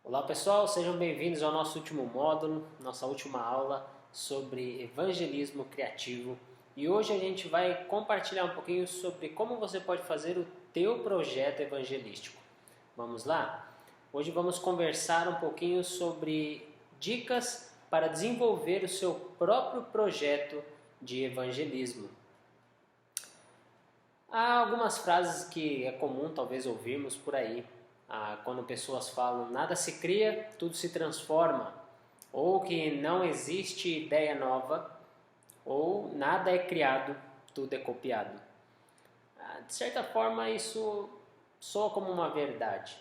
Olá pessoal, sejam bem-vindos ao nosso último módulo, nossa última aula sobre evangelismo criativo. E hoje a gente vai compartilhar um pouquinho sobre como você pode fazer o teu projeto evangelístico. Vamos lá? Hoje vamos conversar um pouquinho sobre dicas para desenvolver o seu próprio projeto de evangelismo. Há algumas frases que é comum talvez ouvirmos por aí, quando pessoas falam nada se cria, tudo se transforma, ou que não existe ideia nova, ou nada é criado, tudo é copiado. De certa forma isso soa como uma verdade.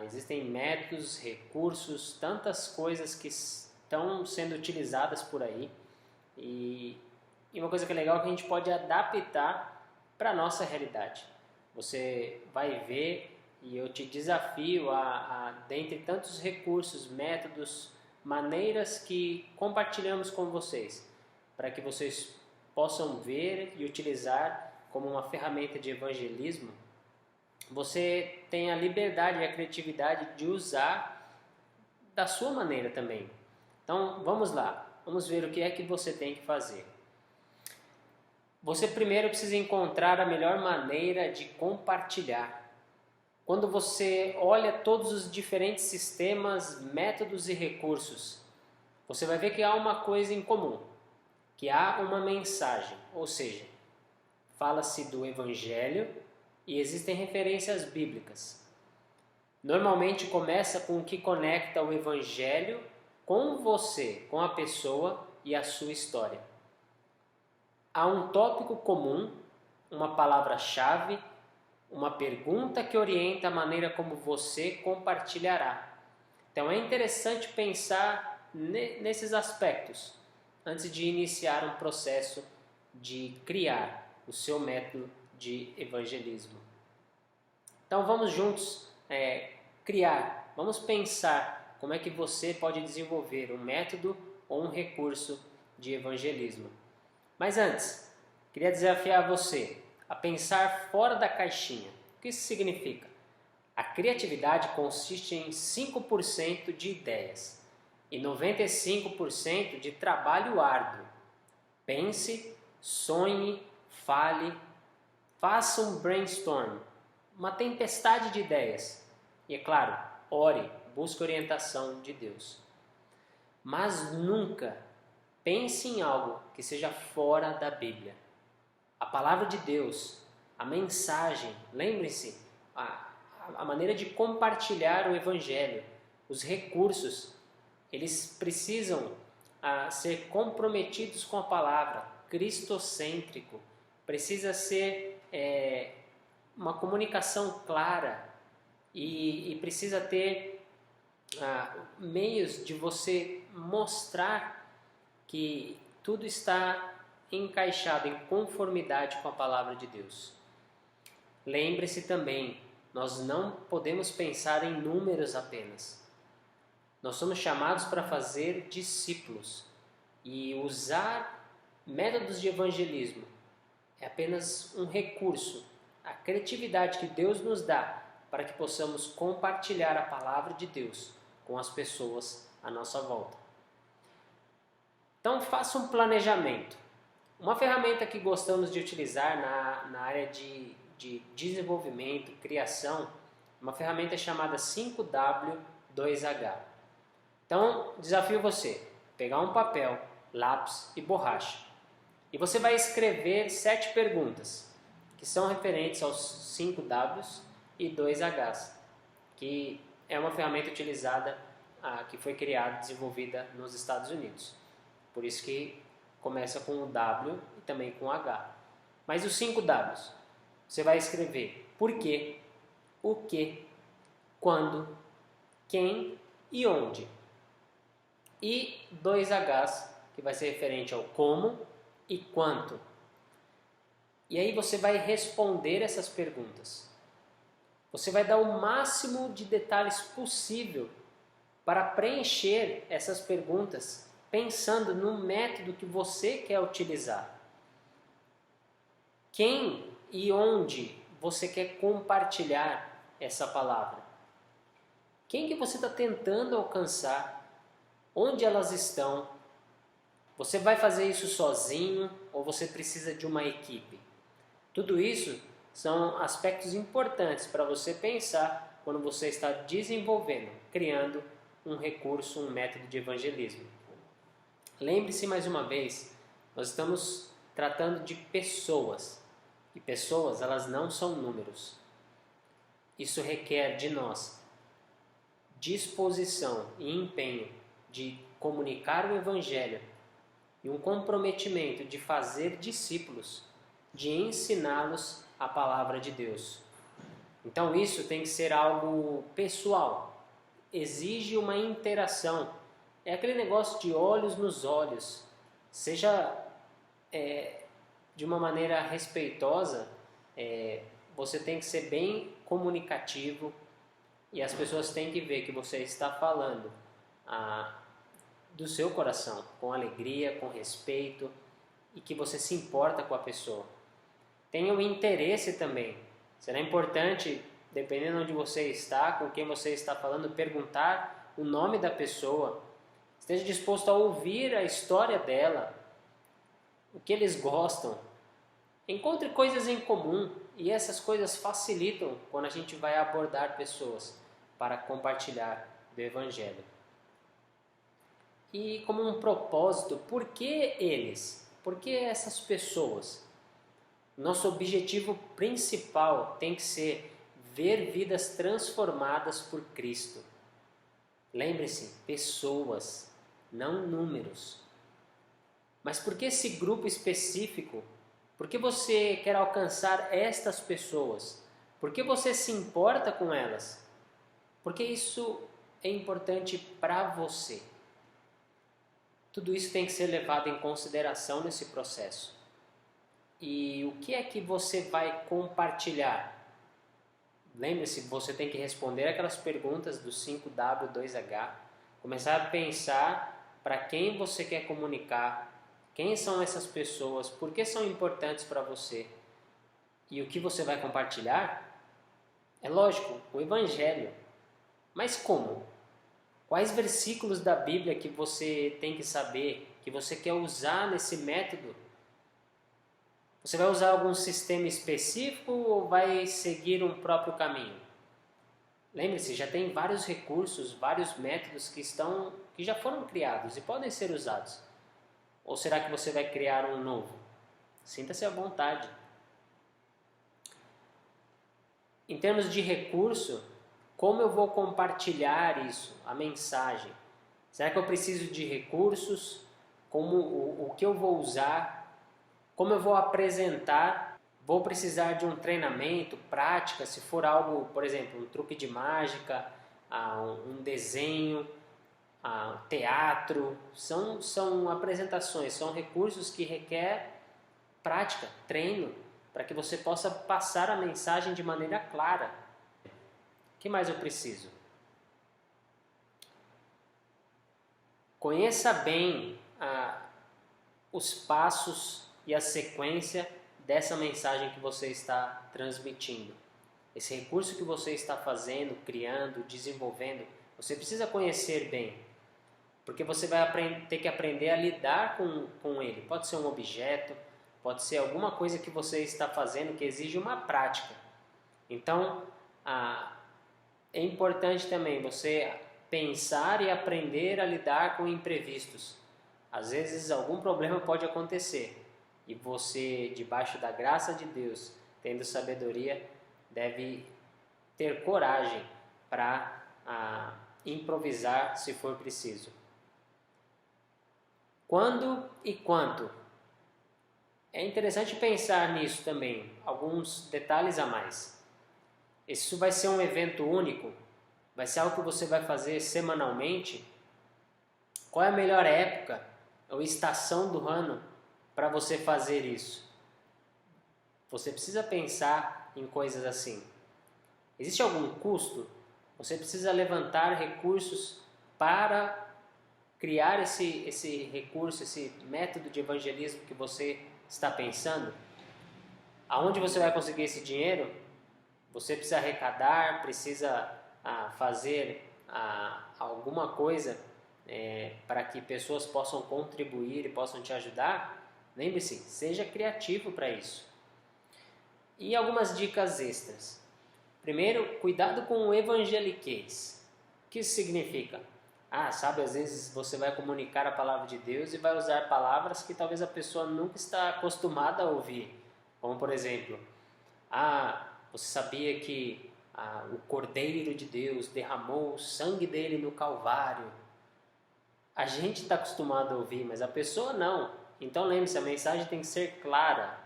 Existem métodos, recursos, tantas coisas que estão sendo utilizadas por aí e uma coisa que é legal é que a gente pode adaptar para a nossa realidade. Você vai ver e eu te desafio dentre tantos recursos, métodos, maneiras que compartilhamos com vocês, para que vocês possam ver e utilizar como uma ferramenta de evangelismo, você tem a liberdade e a criatividade de usar da sua maneira também. Então vamos lá, vamos ver o que é que você tem que fazer. Você primeiro precisa encontrar a melhor maneira de compartilhar. Quando você olha todos os diferentes sistemas, métodos e recursos, você vai ver que há uma coisa em comum, que há uma mensagem, ou seja, fala-se do Evangelho e existem referências bíblicas. Normalmente começa com o que conecta o Evangelho com você, com a pessoa e a sua história. Há um tópico comum, uma palavra-chave, uma pergunta que orienta a maneira como você compartilhará. Então é interessante pensar nesses aspectos antes de iniciar um processo de criar o seu método de evangelismo. Então vamos juntos criar, vamos pensar como é que você pode desenvolver um método ou um recurso de evangelismo. Mas antes, queria desafiar você a pensar fora da caixinha. O que isso significa? A criatividade consiste em 5% de ideias e 95% de trabalho árduo. Pense, sonhe, fale, faça um brainstorm, uma tempestade de ideias. E é claro, ore, busque orientação de Deus. Mas nunca pense em algo que seja fora da Bíblia. A palavra de Deus, a mensagem, lembre-se, a maneira de compartilhar o Evangelho, os recursos, eles precisam ser comprometidos com a palavra, cristocêntrico, precisa ser uma comunicação clara e precisa ter meios de você mostrar que tudo está encaixado em conformidade com a palavra de Deus. Lembre-se também, nós não podemos pensar em números apenas. Nós somos chamados para fazer discípulos e usar métodos de evangelismo é apenas um recurso, a criatividade que Deus nos dá para que possamos compartilhar a palavra de Deus com as pessoas à nossa volta. Então faça um planejamento. Uma ferramenta que gostamos de utilizar na área de desenvolvimento, criação, uma ferramenta chamada 5W2H. Então desafio você, pegar um papel, lápis e borracha. E você vai escrever 7 perguntas, que são referentes aos 5 Ws e 2 Hs, que é uma ferramenta utilizada, que foi criada e desenvolvida nos Estados Unidos. Por isso que começa com o W e também com o H. Mas os 5 Ws, você vai escrever por quê, o que, quando, quem e onde. E 2 Hs, que vai ser referente ao como e quanto. E aí você vai responder essas perguntas. Você vai dar o máximo de detalhes possível para preencher essas perguntas, pensando no método que você quer utilizar. Quem e onde você quer compartilhar essa palavra? Quem que você está tentando alcançar? Onde elas estão? Você vai fazer isso sozinho ou você precisa de uma equipe? Tudo isso são aspectos importantes para você pensar quando você está desenvolvendo, criando um recurso, um método de evangelismo. Lembre-se mais uma vez, nós estamos tratando de pessoas, e pessoas, elas não são números. Isso requer de nós disposição e empenho de comunicar o evangelho e um comprometimento de fazer discípulos, de ensiná-los a palavra de Deus. Então isso tem que ser algo pessoal, exige uma interação. É aquele negócio de olhos nos olhos, seja de uma maneira respeitosa, você tem que ser bem comunicativo e as pessoas têm que ver que você está falando do seu coração, com alegria, com respeito e que você se importa com a pessoa. Tenha um interesse também. Será importante, dependendo de onde você está, com quem você está falando, perguntar o nome da pessoa. Esteja disposto a ouvir a história dela, o que eles gostam. Encontre coisas em comum e essas coisas facilitam quando a gente vai abordar pessoas para compartilhar do Evangelho. E como um propósito, por que eles? Por que essas pessoas? Nosso objetivo principal tem que ser ver vidas transformadas por Cristo. Lembre-se, pessoas, não números. Mas por que esse grupo específico? Por que você quer alcançar estas pessoas? Por que você se importa com elas? Porque isso é importante para você. Tudo isso tem que ser levado em consideração nesse processo. E o que é que você vai compartilhar? Lembre-se, você tem que responder aquelas perguntas do 5W2H, começar a pensar para quem você quer comunicar, quem são essas pessoas, por que são importantes para você e o que você vai compartilhar? É lógico, o Evangelho. Mas como? Quais versículos da Bíblia que você tem que saber, que você quer usar nesse método? Você vai usar algum sistema específico ou vai seguir um próprio caminho? Lembre-se, já tem vários recursos, vários métodos que já foram criados e podem ser usados. Ou será que você vai criar um novo? Sinta-se à vontade. Em termos de recurso, como eu vou compartilhar isso, a mensagem? Será que eu preciso de recursos? O que eu vou usar? Como eu vou apresentar? Vou precisar de um treinamento, prática, se for algo, por exemplo, um truque de mágica, um desenho, teatro. São apresentações, são recursos que requer prática, treino, para que você possa passar a mensagem de maneira clara. O que mais eu preciso? Conheça bem os passos e a sequência dessa mensagem que você está transmitindo. Esse recurso que você está fazendo, criando, desenvolvendo, você precisa conhecer bem, porque você vai ter que aprender a lidar com ele. Pode ser um objeto, pode ser alguma coisa que você está fazendo que exige uma prática. Então, é importante também você pensar e aprender a lidar com imprevistos. Às vezes algum problema pode acontecer e você, debaixo da graça de Deus, tendo sabedoria, deve ter coragem para improvisar se for preciso. Quando e quanto? É interessante pensar nisso também, alguns detalhes a mais. Isso vai ser um evento único? Vai ser algo que você vai fazer semanalmente? Qual é a melhor época ou estação do ano para você fazer isso? Você precisa pensar em coisas assim. Existe algum custo? Você precisa levantar recursos para criar esse recurso, esse método de evangelismo que você está pensando? Aonde você vai conseguir esse dinheiro? Você precisa arrecadar, precisa fazer alguma coisa para que pessoas possam contribuir e possam te ajudar, lembre-se, seja criativo para isso. E algumas dicas extras. Primeiro, cuidado com o evangeliquez. O que isso significa? Sabe, às vezes você vai comunicar a palavra de Deus e vai usar palavras que talvez a pessoa nunca está acostumada a ouvir. Como, por exemplo, você sabia que o Cordeiro de Deus derramou o sangue dele no Calvário? A gente está acostumado a ouvir, mas a pessoa não. Então lembre-se, a mensagem tem que ser clara.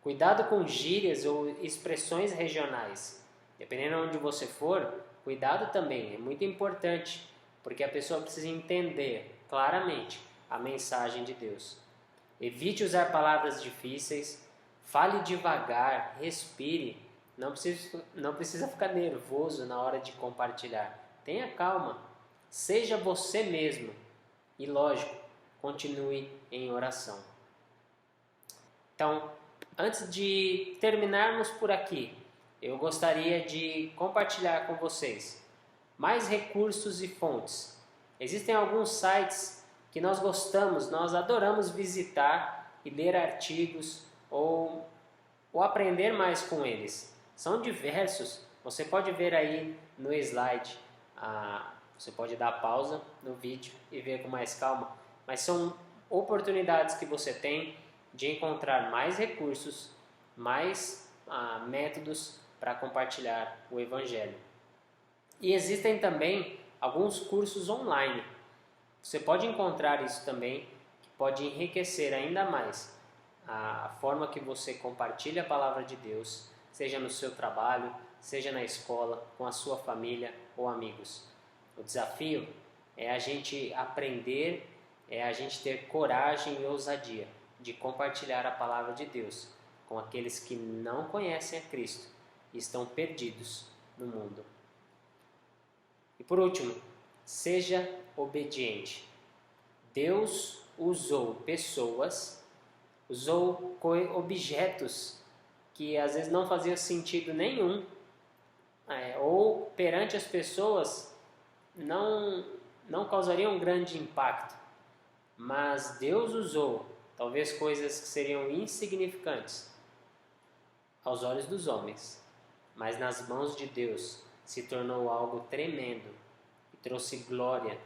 Cuidado com gírias ou expressões regionais. Dependendo de onde você for, cuidado também, é muito importante, porque a pessoa precisa entender claramente a mensagem de Deus. Evite usar palavras difíceis, fale devagar, respire, não precisa ficar nervoso na hora de compartilhar. Tenha calma, seja você mesmo e, lógico, continue em oração. Então, antes de terminarmos por aqui, eu gostaria de compartilhar com vocês mais recursos e fontes. Existem alguns sites que nós gostamos, nós adoramos visitar e ler artigos ou aprender mais com eles. São diversos, você pode ver aí no slide, você pode dar pausa no vídeo e ver com mais calma, mas são oportunidades que você tem de encontrar mais recursos, mais métodos para compartilhar o Evangelho. E existem também alguns cursos online. Você pode encontrar isso também, que pode enriquecer ainda mais a forma que você compartilha a palavra de Deus, seja no seu trabalho, seja na escola, com a sua família ou amigos. O desafio é a gente aprender, é a gente ter coragem e ousadia de compartilhar a palavra de Deus com aqueles que não conhecem a Cristo e estão perdidos no mundo. E por último, seja obediente. Deus usou pessoas, usou objetos que às vezes não faziam sentido nenhum, ou perante as pessoas não causariam um grande impacto, mas Deus usou talvez coisas que seriam insignificantes aos olhos dos homens, mas nas mãos de Deus se tornou algo tremendo e trouxe glória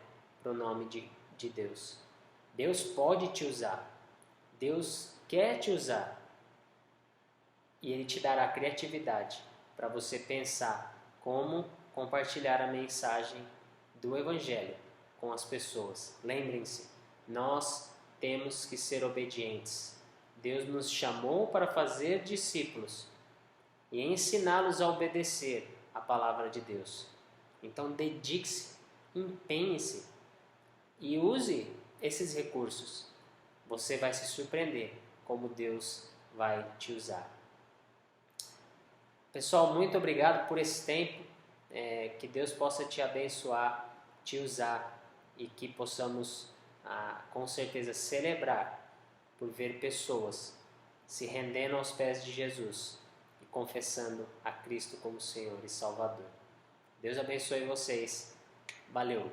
para o nome de Deus. Deus pode te usar, Deus quer te usar e Ele te dará criatividade para você pensar como compartilhar a mensagem do Evangelho com as pessoas. Lembrem-se, nós temos que ser obedientes. Deus nos chamou para fazer discípulos e ensiná-los a obedecer a palavra de Deus. Então dedique-se, empenhe-se e use esses recursos. Você vai se surpreender como Deus vai te usar. Pessoal, muito obrigado por esse tempo. Que Deus possa te abençoar, te usar e que possamos com certeza celebrar por ver pessoas se rendendo aos pés de Jesus e confessando a Cristo como Senhor e Salvador. Deus abençoe vocês. Valeu!